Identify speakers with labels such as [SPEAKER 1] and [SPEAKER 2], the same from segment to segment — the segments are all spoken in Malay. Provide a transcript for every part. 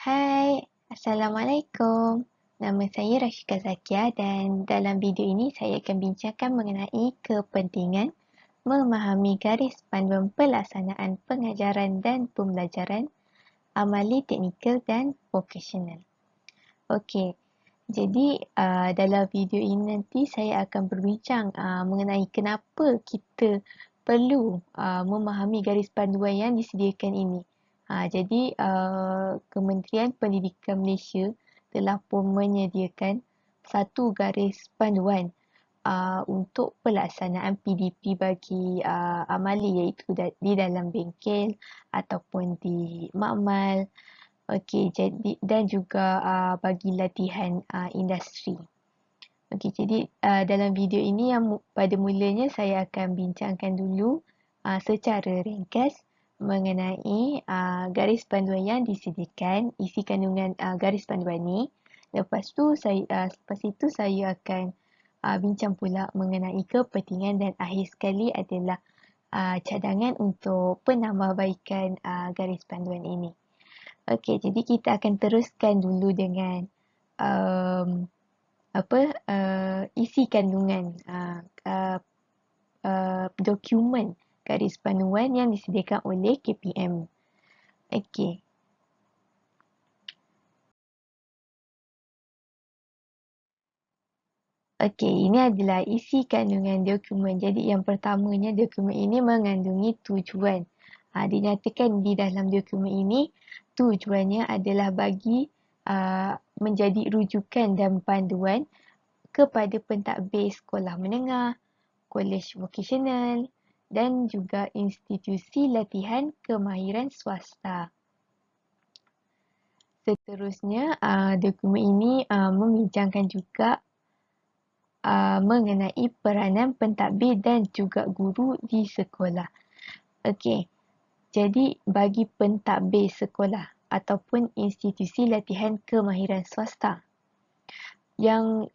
[SPEAKER 1] Hai, Assalamualaikum. Nama saya Rashika Zakia dan dalam video ini saya akan bincangkan mengenai kepentingan memahami garis panduan pelaksanaan pengajaran dan pembelajaran amali teknikal dan vokasional. Okey, jadi dalam video ini nanti saya akan berbincang mengenai kenapa kita perlu memahami garis panduan yang disediakan ini. Jadi Kementerian Pendidikan Malaysia telah pun menyediakan satu garis panduan untuk pelaksanaan PDP bagi amali iaitu di dalam bengkel ataupun di makmal. Okey, jadi dan juga bagi latihan industri. Okey, jadi dalam video ini yang pada mulanya saya akan bincangkan dulu secara ringkas mengenai garis panduan yang disediakan, isi kandungan garis panduan ni. Lepas itu saya akan bincang pula mengenai kepentingan dan akhir sekali adalah cadangan untuk penambahbaikan garis panduan ini. Okey, jadi kita akan teruskan dulu dengan isi kandungan dokumen garis panduan yang disediakan oleh KPM. Okey. Okey, ini adalah isi kandungan dokumen. Jadi yang pertamanya dokumen ini mengandungi tujuan. Dinyatakan di dalam dokumen ini tujuannya adalah bagi menjadi rujukan dan panduan kepada pentadbir sekolah menengah, kolej vokasional dan juga institusi latihan kemahiran swasta. Seterusnya, dokumen ini membincangkan juga mengenai peranan pentadbir dan juga guru di sekolah. Okey, jadi bagi pentadbir sekolah ataupun institusi latihan kemahiran swasta, yang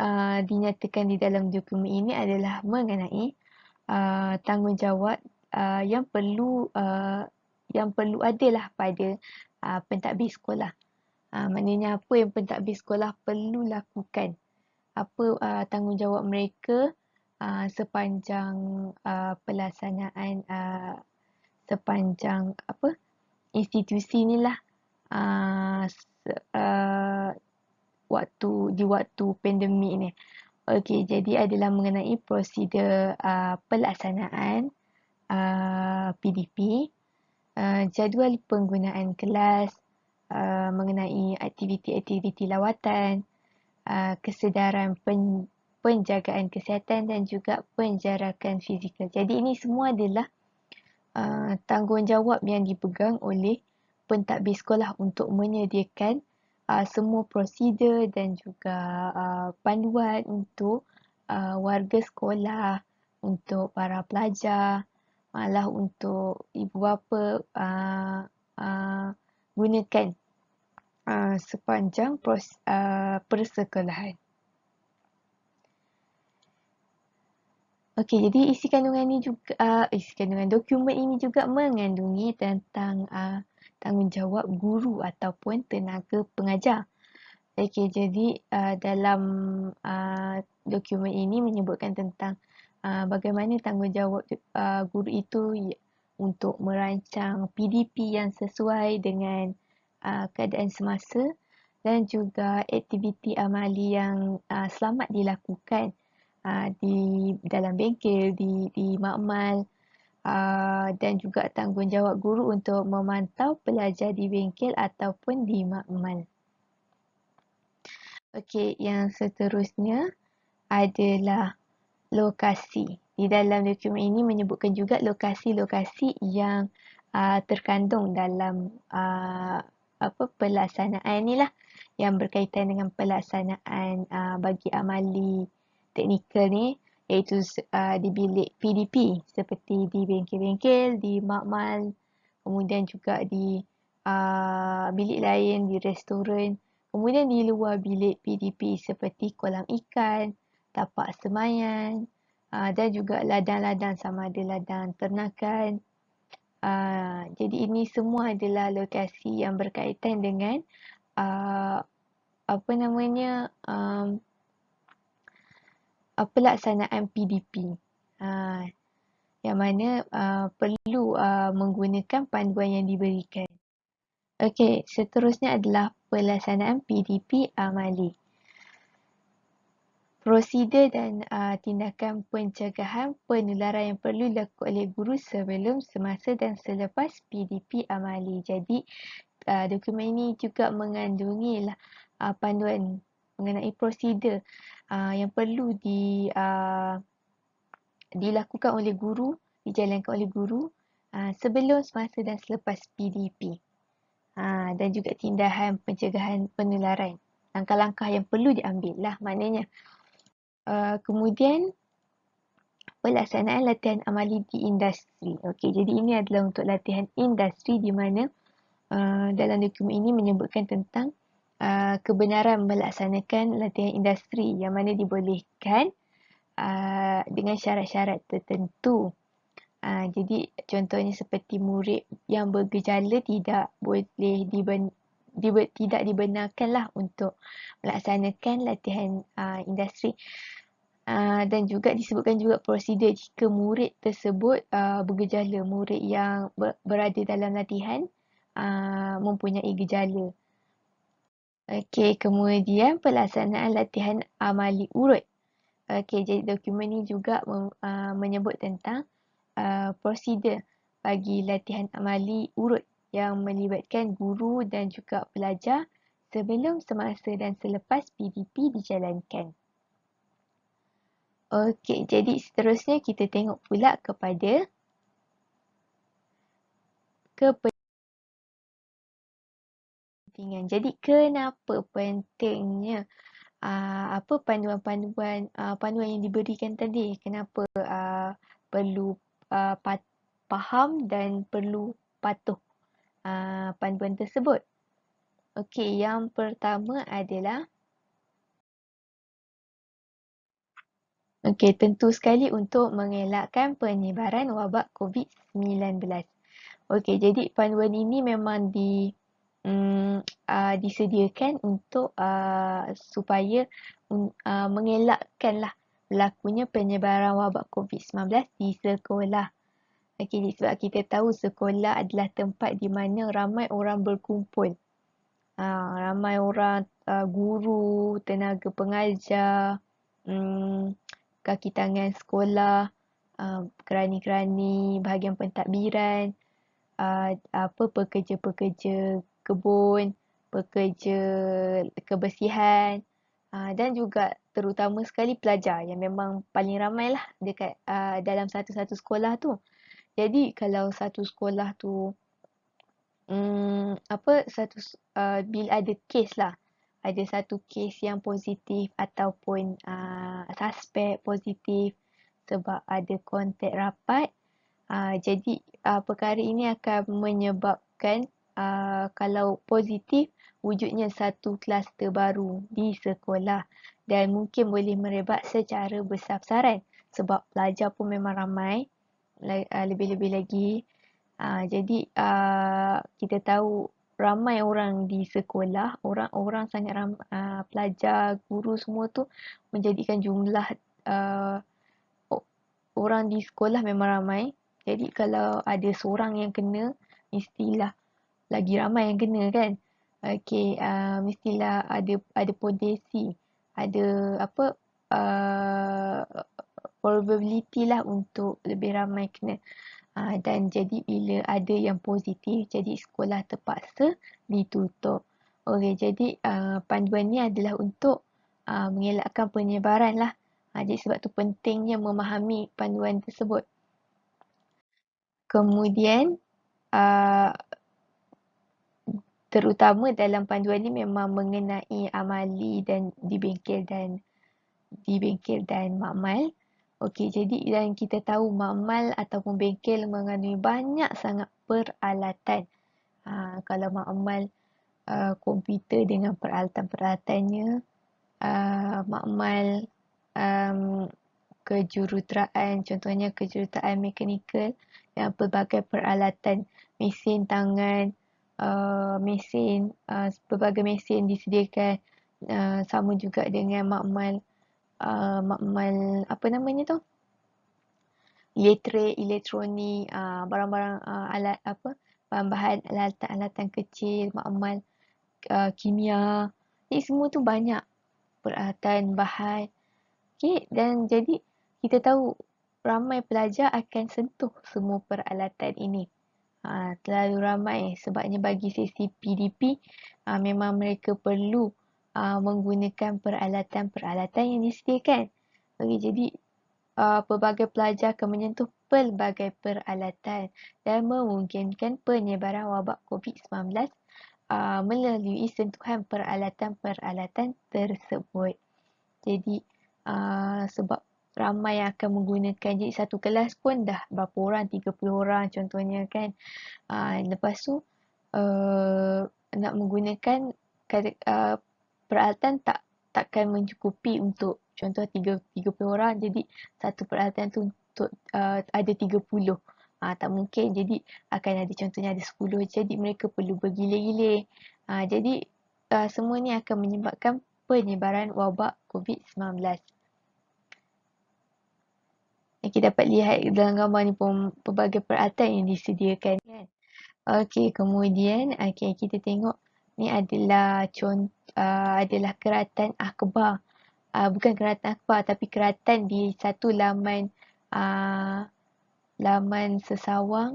[SPEAKER 1] dinyatakan di dalam dokumen ini adalah mengenai tanggungjawab yang perlu adalah pada pentadbir sekolah. Maknanya apa yang pentadbir sekolah perlu lakukan, apa tanggungjawab mereka sepanjang pelaksanaan sepanjang institusi inilah di waktu pandemik ni. Okey, jadi adalah mengenai prosedur pelaksanaan PDP, jadual penggunaan kelas, mengenai aktiviti-aktiviti lawatan, kesedaran penjagaan kesihatan dan juga penjarakan fizikal. Jadi ini semua adalah tanggungjawab yang dipegang oleh pentadbir sekolah untuk menyediakan semua prosedur dan juga panduan untuk warga sekolah, untuk para pelajar, malah untuk ibu bapa gunakan sepanjang persekolahan. Okey, jadi isi kandungan dokumen ini juga mengandungi tentang tanggungjawab guru ataupun tenaga pengajar. Okey, jadi dalam dokumen ini menyebutkan tentang bagaimana tanggungjawab guru itu untuk merancang PDP yang sesuai dengan keadaan semasa dan juga aktiviti amali yang selamat dilakukan di dalam bengkel, di makmal, dan juga tanggungjawab guru untuk memantau pelajar di bengkel ataupun di makmal. Okey, yang seterusnya adalah lokasi. Di dalam dokumen ini menyebutkan juga lokasi-lokasi yang terkandung dalam pelaksanaan inilah, yang berkaitan dengan pelaksanaan bagi amali teknikal ni, iaitu di bilik PDP seperti di bengkel-bengkel, di makmal, kemudian juga di bilik lain, di restoran, kemudian di luar bilik PDP seperti kolam ikan, tapak semayan, dan juga ladang-ladang sama ada ladang ternakan. Jadi ini semua adalah lokasi yang berkaitan dengan apa namanya, pelaksanaan PDP. Yang mana perlu menggunakan panduan yang diberikan. Okey, seterusnya adalah pelaksanaan PDP amali. Prosedur dan tindakan pencegahan penularan yang perlu dilakukan oleh guru sebelum, semasa dan selepas PDP amali. Jadi, dokumen ini juga mengandungi panduan mengenai prosedur yang perlu dilakukan oleh guru, dijalankan oleh guru sebelum, semasa dan selepas PDP. Dan juga tindakan pencegahan penularan. Langkah-langkah yang perlu diambil lah maknanya. Kemudian pelaksanaan latihan amali di industri. Okey, jadi ini adalah untuk latihan industri di mana dalam dokumen ini menyebutkan tentang kebenaran melaksanakan latihan industri yang mana dibolehkan dengan syarat-syarat tertentu. Jadi contohnya seperti murid yang bergejala tidak boleh tidak dibenarkanlah untuk melaksanakan latihan industri. Dan juga disebutkan juga prosedur jika murid tersebut bergejala, murid yang berada dalam latihan mempunyai gejala. Okey, kemudian pelaksanaan latihan amali urut. Okey, jadi dokumen ini juga menyebut tentang prosedur bagi latihan amali urut yang melibatkan guru dan juga pelajar sebelum, semasa dan selepas PDP dijalankan. Okey, jadi seterusnya kita tengok pula kepada kepentingan. Jadi kenapa pentingnya apa panduan-panduan panduan yang diberikan tadi? Kenapa perlu faham dan perlu patuh panduan tersebut? Okey, yang pertama adalah tentu sekali untuk mengelakkan penyebaran wabak COVID-19. Okey, jadi panduan ini memang disediakan untuk supaya mengelakkanlah berlakunya penyebaran wabak COVID-19 di sekolah. Okey, sebab kita tahu sekolah adalah tempat di mana ramai orang berkumpul. Ramai orang, guru, tenaga pengajar, kaki tangan sekolah, kerani-kerani, bahagian pentadbiran, pekerja-pekerja kebun, pekerja kebersihan dan juga terutama sekali pelajar yang memang paling ramai lah dekat dalam satu-satu sekolah tu. Jadi kalau satu sekolah tu bila ada kes lah, ada satu kes yang positif ataupun suspek positif sebab ada kontak rapat, jadi perkara ini akan menyebabkan kalau positif wujudnya satu kluster baru di sekolah dan mungkin boleh merebak secara besar-besaran sebab pelajar pun memang ramai, lebih-lebih lagi. Jadi kita tahu ramai orang di sekolah, orang-orang sangat ramai, pelajar, guru semua tu menjadikan jumlah orang di sekolah memang ramai. Jadi kalau ada seorang yang kena, mestilah lagi ramai yang kena kan. Okey, mestilah ada potensi, ada probability lah untuk lebih ramai kena. Dan jadi bila ada yang positif, jadi sekolah terpaksa ditutup. Okey, jadi panduan ni adalah untuk mengelakkan penyebaran lah. Jadi sebab tu pentingnya memahami panduan tersebut. Kemudian terutama dalam panduan ni memang mengenai amali dan di bengkel dan makmal. Okey, jadi dan kita tahu makmal ataupun bengkel mengandungi banyak sangat peralatan. Kalau makmal komputer dengan peralatan-peralatannya, makmal kejuruteraan, contohnya kejuruteraan mekanikal yang pelbagai peralatan mesin tangan, mesin, pelbagai mesin disediakan, sama juga dengan makmal apa namanya tu, elektronik, barang-barang, alat apa, bahan-bahan alatan-alatan kecil, makmal kimia. Jadi semua tu banyak peralatan bahan. Okay, dan jadi kita tahu ramai pelajar akan sentuh semua peralatan ini. Terlalu ramai sebabnya bagi sesi PDP memang mereka perlu menggunakan peralatan-peralatan yang disediakan. Okay, jadi pelbagai pelajar akan menyentuh pelbagai peralatan dan memungkinkan penyebaran wabak COVID-19 melalui sentuhan peralatan-peralatan tersebut. Jadi sebab ramai yang akan menggunakan, jadi satu kelas pun dah berapa orang, 30 orang contohnya kan. Lepas tu nak menggunakan peralatan takkan mencukupi untuk contoh 30 orang, jadi satu peralatan tu untuk ada 30. Tak mungkin, jadi akan ada contohnya ada 10, jadi mereka perlu bergilir-gilir. Jadi semua ni akan menyebabkan penyebaran wabak COVID-19. Kita dapat lihat dalam gambar ni pun pelbagai peralatan yang disediakan kan. Okey, kemudian kita tengok ni adalah adalah keratan akhbar. Bukan keratan akhbar tapi keratan di satu laman sesawang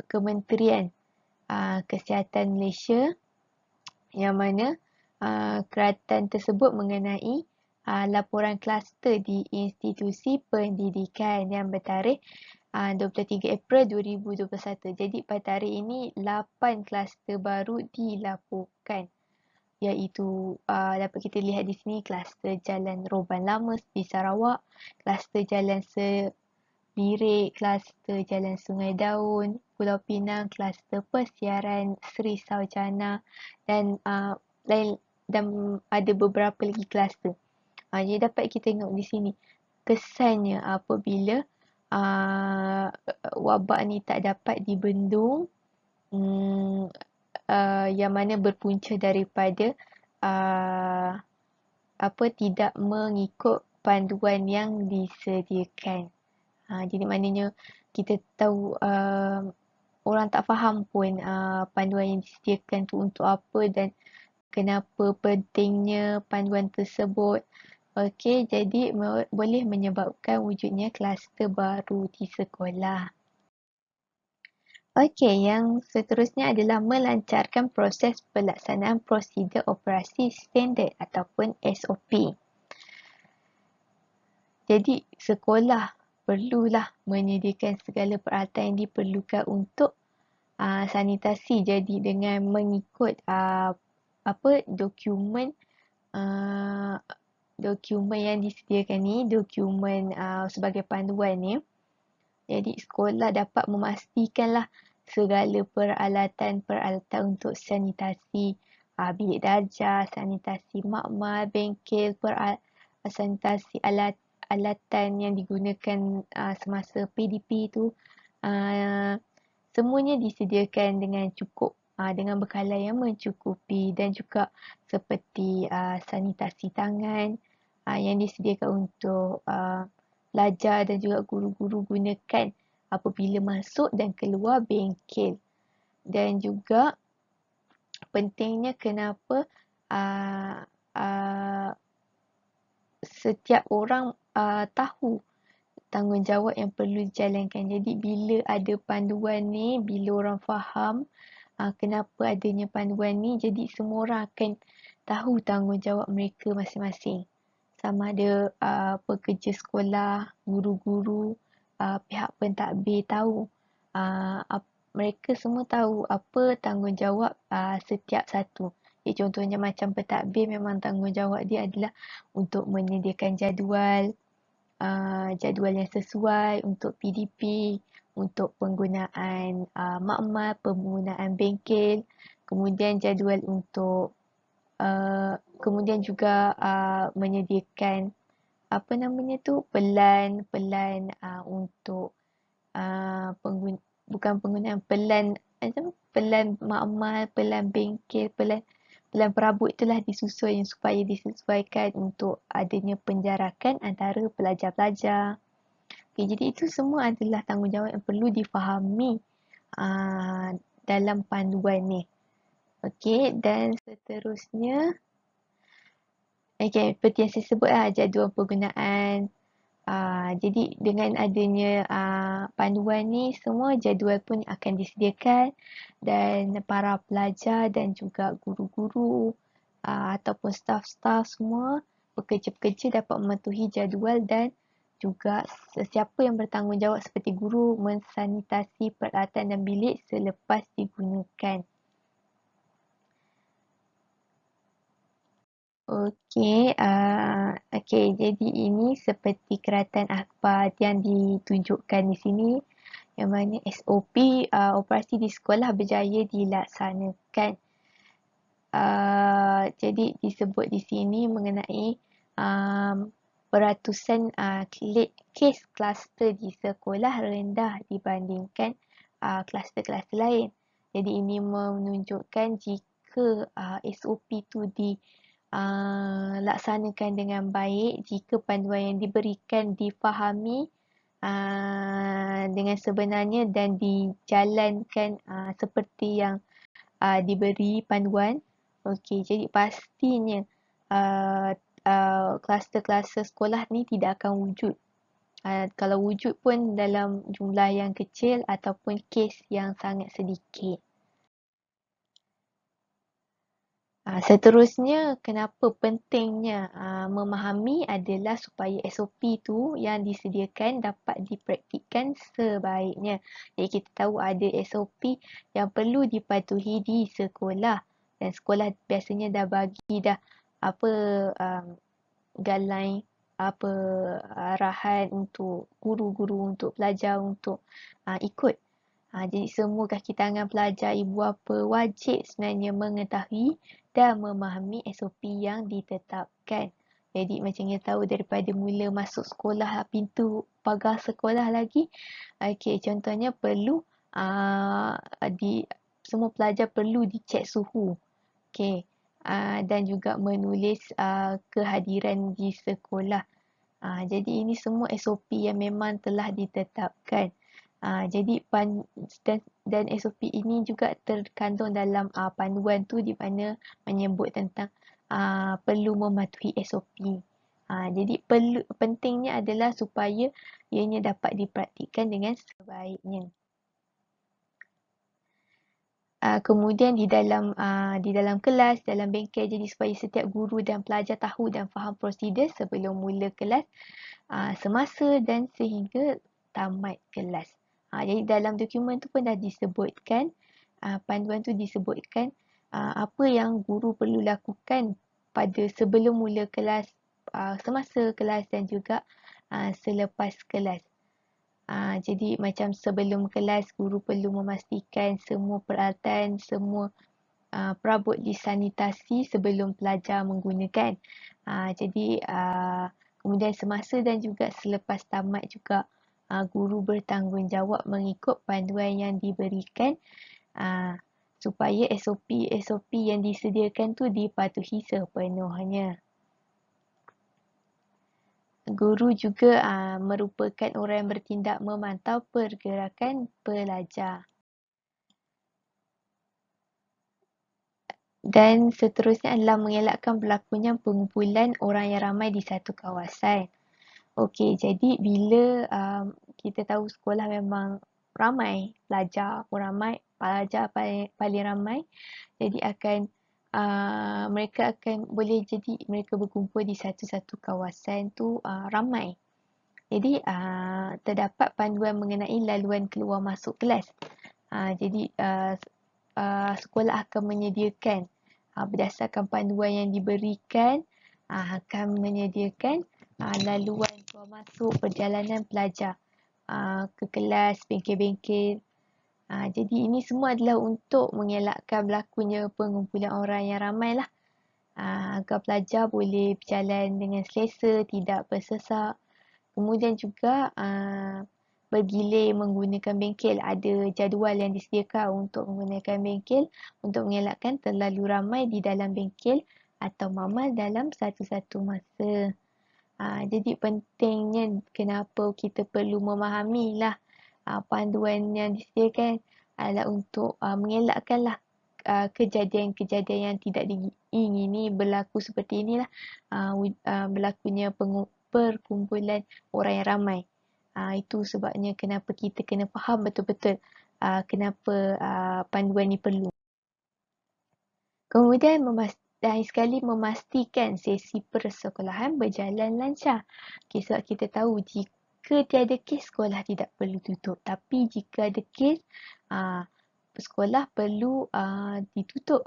[SPEAKER 1] Kementerian Kesihatan Malaysia, yang mana keratan tersebut mengenai laporan kluster di institusi pendidikan yang bertarikh 23 April 2021. Jadi pada hari ini 8 kluster baru dilaporkan, iaitu dapat kita lihat di sini kluster Jalan Roban Lama di Sarawak, kluster Jalan Sebirik, kluster Jalan Sungai Daun, Pulau Pinang, kluster Persiaran Sri Sarjana dan ada beberapa lagi kluster. Jadi dapat kita tengok di sini kesannya apabila wabak ni tak dapat dibendung, yang mana berpunca daripada tidak mengikut panduan yang disediakan. Jadi maknanya kita tahu orang tak faham pun panduan yang disediakan tu untuk apa dan kenapa pentingnya panduan tersebut. Okey, jadi boleh menyebabkan wujudnya kluster baru di sekolah. Okey, yang seterusnya adalah melancarkan proses pelaksanaan prosedur operasi standard ataupun SOP. Jadi sekolah perlulah menyediakan segala peralatan yang diperlukan untuk sanitasi. Jadi dengan mengikut dokumen yang disediakan ni, dokumen sebagai panduan ni. Jadi sekolah dapat memastikanlah segala peralatan untuk sanitasi bilik darjah, sanitasi makmal, bengkel, sanitasi alatan yang digunakan semasa PDP tu, semuanya disediakan dengan cukup, dengan bekalan yang mencukupi, dan juga seperti sanitasi tangan yang disediakan untuk pelajar dan juga guru-guru gunakan apabila masuk dan keluar bengkel. Dan juga pentingnya kenapa setiap orang tahu tanggungjawab yang perlu dijalankan. Jadi bila ada panduan ni, bila orang faham kenapa adanya panduan ni, jadi semua orang akan tahu tanggungjawab mereka masing-masing. Sama ada pekerja sekolah, guru-guru, pihak pentadbir tahu. Mereka semua tahu apa tanggungjawab setiap satu. Contohnya macam pentadbir, memang tanggungjawab dia adalah untuk menyediakan jadual yang sesuai untuk PDP, untuk penggunaan makmal, penggunaan bengkel, kemudian jadual untuk kemudian juga menyediakan pelan untuk bukan penggunaan pelan macam pelan makmal, pelan bengkel, pelan perabot itulah disusun supaya disesuaikan untuk adanya penjarakan antara pelajar-pelajar. Okay, jadi itu semua adalah tanggungjawab yang perlu difahami dalam panduan ni. Okey, dan seterusnya, seperti yang saya sebut jadual penggunaan. Jadi dengan adanya panduan ni, semua jadual pun akan disediakan dan para pelajar dan juga guru-guru ataupun staf-staf semua pekerja-pekerja dapat mematuhi jadual dan juga sesiapa yang bertanggungjawab seperti guru mensanitasi peralatan dan bilik selepas digunakan. Okey, jadi ini seperti keratan akhbar yang ditunjukkan di sini, yang mana SOP operasi di sekolah berjaya dilaksanakan. Jadi disebut di sini mengenai peratusan kes kluster di sekolah rendah dibandingkan kluster-kluster lain. Jadi ini menunjukkan jika SOP itu laksanakan dengan baik, jika panduan yang diberikan difahami dengan sebenarnya dan dijalankan seperti yang diberi panduan. Okey, jadi pastinya kluster-kluster sekolah ni tidak akan wujud. Kalau wujud pun dalam jumlah yang kecil ataupun kes yang sangat sedikit. Seterusnya, kenapa pentingnya memahami adalah supaya SOP tu yang disediakan dapat dipraktikkan sebaiknya. Jadi kita tahu ada SOP yang perlu dipatuhi di sekolah dan sekolah biasanya dah bagi dah apa guideline, apa arahan untuk guru-guru, untuk pelajar untuk ikut. Jadi semua kaki tangan pelajar ibu bapa wajib sebenarnya mengetahui dan memahami SOP yang ditetapkan. Jadi macam kita tahu daripada mula masuk sekolah, pintu pagar sekolah lagi. Okey, contohnya perlu semua pelajar perlu dicek suhu. Okey. Dan juga menulis kehadiran di sekolah. Jadi ini semua SOP yang memang telah ditetapkan. Jadi dan SOP ini juga terkandung dalam panduan tu di mana menyebut tentang perlu mematuhi SOP. Jadi pentingnya adalah supaya ianya dapat dipraktikkan dengan sebaiknya. Kemudian di dalam kelas, dalam bengkel, jadi supaya setiap guru dan pelajar tahu dan faham prosedur sebelum mula kelas, semasa dan sehingga tamat kelas. Jadi dalam dokumen tu pun dah disebutkan, panduan tu disebutkan apa yang guru perlu lakukan pada sebelum mula kelas, semasa kelas dan juga selepas kelas. Jadi macam sebelum kelas, guru perlu memastikan semua peralatan, semua perabot disanitasi sebelum pelajar menggunakan. Jadi kemudian semasa dan juga selepas tamat juga guru bertanggungjawab mengikut panduan yang diberikan supaya SOP yang disediakan tu dipatuhi sepenuhnya. Guru juga merupakan orang yang bertindak memantau pergerakan pelajar. Dan seterusnya adalah mengelakkan berlakunya pengumpulan orang yang ramai di satu kawasan. Okey, jadi bila kita tahu sekolah memang ramai pelajar, pelajar paling ramai, jadi mereka akan boleh jadi mereka berkumpul di satu-satu kawasan tu ramai. Jadi terdapat panduan mengenai laluan keluar masuk kelas. Jadi sekolah akan menyediakan berdasarkan panduan yang diberikan, akan menyediakan laluan keluar masuk perjalanan pelajar ke kelas, bengkel-bengkel. Jadi ini semua adalah untuk mengelakkan berlakunya pengumpulan orang yang ramai lah. Agar pelajar boleh berjalan dengan selesa, tidak bersesak. Kemudian juga bergilir menggunakan bengkel. Ada jadual yang disediakan untuk menggunakan bengkel untuk mengelakkan terlalu ramai di dalam bengkel atau mamal dalam satu-satu masa. Jadi pentingnya kenapa kita perlu memahamilah panduan yang disediakan adalah untuk mengelakkanlah kejadian-kejadian yang tidak diingini berlaku seperti inilah, berlakunya perkumpulan orang yang ramai. Itu sebabnya kenapa kita kena faham betul-betul kenapa panduan ni perlu. Kemudian dan sekali memastikan sesi persekolahan berjalan lancar. Sebab kita tahu jika tiada kes, sekolah tidak perlu tutup. Tapi jika ada kes, sekolah perlu ditutup.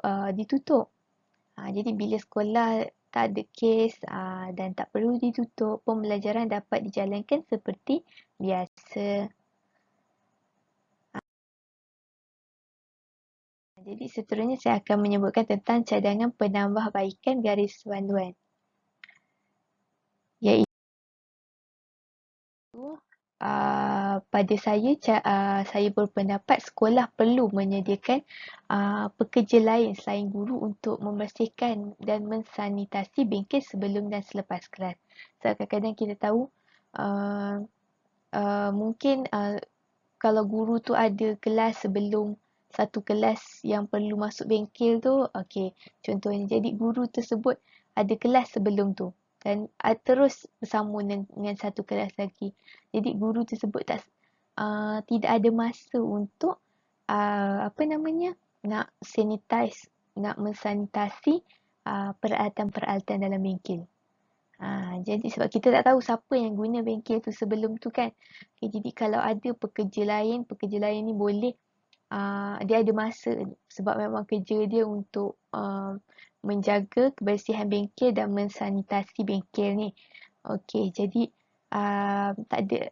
[SPEAKER 1] Jadi bila sekolah tak ada kes dan tak perlu ditutup, pembelajaran dapat dijalankan seperti biasa. Jadi seterusnya saya akan menyebutkan tentang cadangan penambahbaikan garis panduan. Iaitu pada saya berpendapat sekolah perlu menyediakan pekerja lain selain guru untuk membersihkan dan mensanitasi bengkel sebelum dan selepas kelas. So, kadang-kadang kita tahu mungkin kalau guru tu ada kelas sebelum satu kelas yang perlu masuk bengkel tu, okey, contohnya jadi guru tersebut ada kelas sebelum tu dan terus bersambung dengan satu kelas lagi. Jadi guru tersebut tidak ada masa untuk nak mensanitasi peralatan-peralatan dalam bengkel. Jadi sebab kita tak tahu siapa yang guna bengkel tu sebelum tu kan. Jadi kalau ada pekerja lain ni boleh dia ada masa sebab memang kerja dia untuk menjaga kebersihan bengkel dan mensanitasi bengkel ni. Okey, jadi tak ada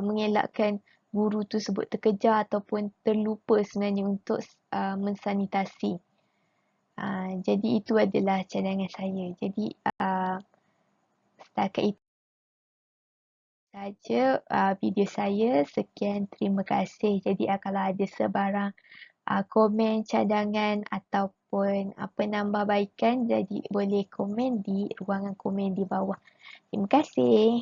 [SPEAKER 1] mengelakkan guru tu sebut terkejar ataupun terlupa sebenarnya untuk mensanitasi. Jadi itu adalah cadangan saya. Jadi setakat itu saja video saya. Sekian, terima kasih. Jadi kalau ada sebarang komen, cadangan ataupun penambahbaikan, jadi boleh komen di ruangan komen di bawah. Terima kasih.